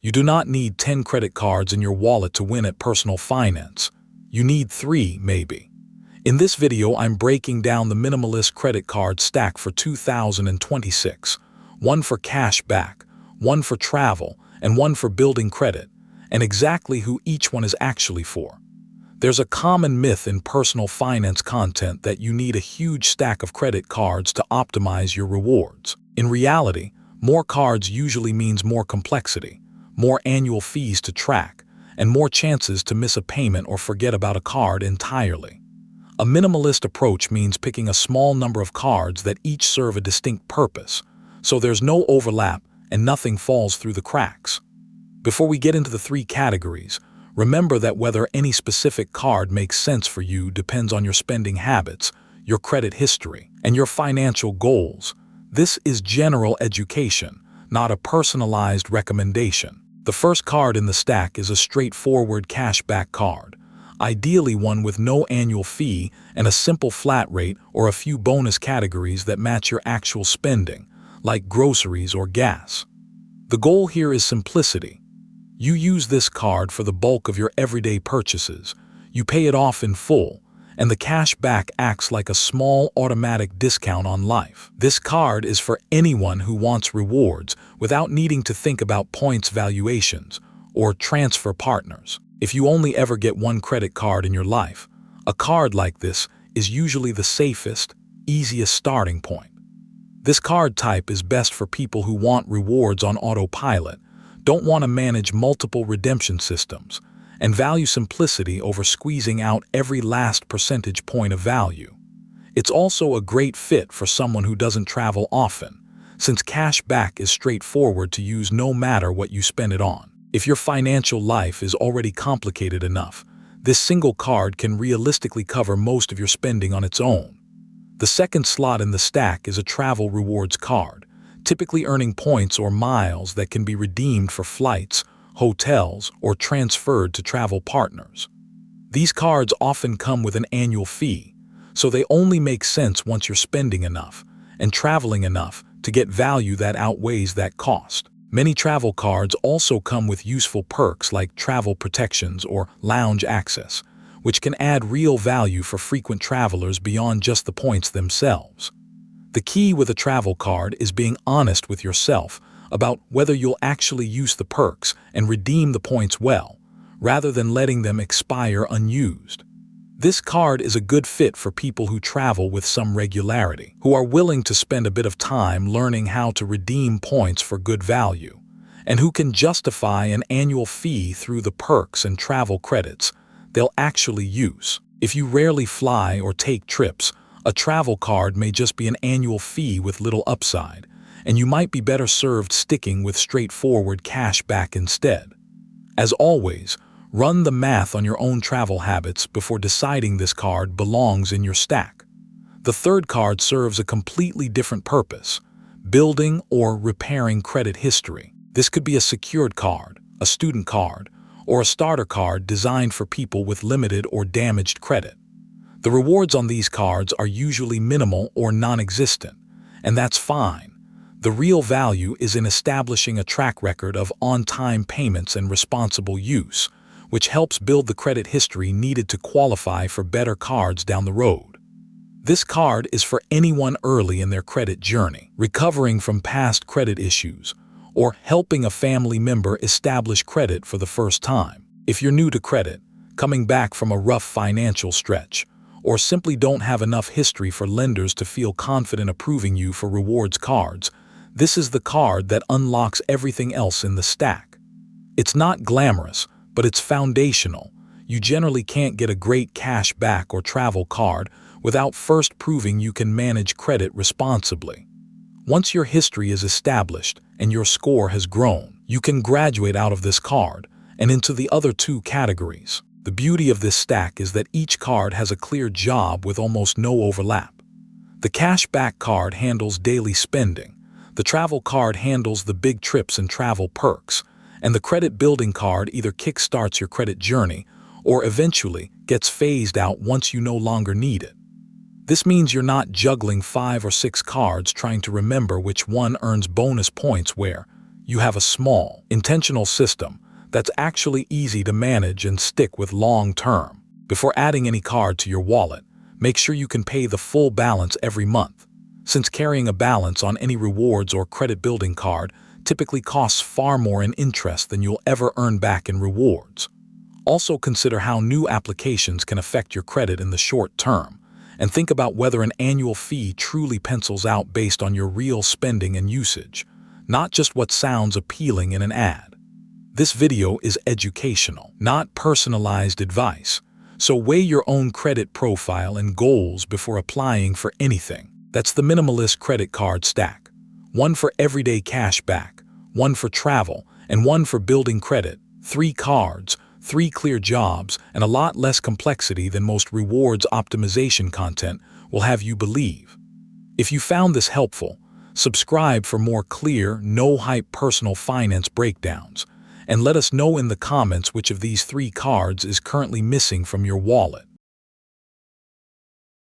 You do not need 10 credit cards in your wallet to win at personal finance. You need 3, maybe. In this video, I'm breaking down the minimalist credit card stack for 2026. One for cash back, one for travel, and one for building credit, and exactly who each one is actually for. There's a common myth in personal finance content that you need a huge stack of credit cards to optimize your rewards. In reality, more cards usually means more complexity, more annual fees to track, and more chances to miss a payment or forget about a card entirely. A minimalist approach means picking a small number of cards that each serve a distinct purpose, so there's no overlap and nothing falls through the cracks. Before we get into the 3 categories, remember that whether any specific card makes sense for you depends on your spending habits, your credit history, and your financial goals. This is general education, not a personalized recommendation. The first card in the stack is a straightforward cashback card, ideally one with no annual fee and a simple flat rate or a few bonus categories that match your actual spending, like groceries or gas. The goal here is simplicity. You use this card for the bulk of your everyday purchases, you pay it off in full, and the cash back acts like a small automatic discount on life. This card is for anyone who wants rewards without needing to think about points valuations or transfer partners. If you only ever get one credit card in your life, a card like this is usually the safest, easiest starting point. This card type is best for people who want rewards on autopilot, don't want to manage multiple redemption systems, and value simplicity over squeezing out every last percentage point of value. It's also a great fit for someone who doesn't travel often, since cash back is straightforward to use no matter what you spend it on. If your financial life is already complicated enough, this single card can realistically cover most of your spending on its own. The second slot in the stack is a travel rewards card, typically earning points or miles that can be redeemed for flights, hotels, or transferred to travel partners. These cards often come with an annual fee, so they only make sense once you're spending enough and traveling enough to get value that outweighs that cost. Many travel cards also come with useful perks like travel protections or lounge access, which can add real value for frequent travelers beyond just the points themselves. The key with a travel card is being honest with yourself about whether you'll actually use the perks and redeem the points well, rather than letting them expire unused. This card is a good fit for people who travel with some regularity, who are willing to spend a bit of time learning how to redeem points for good value, and who can justify an annual fee through the perks and travel credits they'll actually use. If you rarely fly or take trips, a travel card may just be an annual fee with little upside, and you might be better served sticking with straightforward cash back instead. As always, run the math on your own travel habits before deciding this card belongs in your stack. The third card serves a completely different purpose: building or repairing credit history. This could be a secured card, a student card, or a starter card designed for people with limited or damaged credit. The rewards on these cards are usually minimal or non-existent, and that's fine. The real value is in establishing a track record of on-time payments and responsible use, which helps build the credit history needed to qualify for better cards down the road. This card is for anyone early in their credit journey, recovering from past credit issues, or helping a family member establish credit for the first time. If you're new to credit, coming back from a rough financial stretch, or simply don't have enough history for lenders to feel confident approving you for rewards cards, this is the card that unlocks everything else in the stack. It's not glamorous, but it's foundational. You generally can't get a great cash back or travel card without first proving you can manage credit responsibly. Once your history is established and your score has grown, you can graduate out of this card and into the other 2 categories. The beauty of this stack is that each card has a clear job with almost no overlap. The cashback card handles daily spending, the travel card handles the big trips and travel perks, and the credit building card either kickstarts your credit journey or eventually gets phased out once you no longer need it. This means you're not juggling 5 or 6 cards trying to remember which one earns bonus points where. you have a small, intentional system that's actually easy to manage and stick with long term. Before adding any card to your wallet, make sure you can pay the full balance every month, since carrying a balance on any rewards or credit building card typically costs far more in interest than you'll ever earn back in rewards. Also consider how new applications can affect your credit in the short term, and think about whether an annual fee truly pencils out based on your real spending and usage, not just what sounds appealing in an ad. This video is educational, not personalized advice, so weigh your own credit profile and goals before applying for anything. That's the minimalist credit card stack. One for everyday cash back, one for travel, and one for building credit. 3 cards, 3 clear jobs, and a lot less complexity than most rewards optimization content will have you believe. If you found this helpful, subscribe for more clear, no-hype personal finance breakdowns, and let us know in the comments which of these 3 cards is currently missing from your wallet.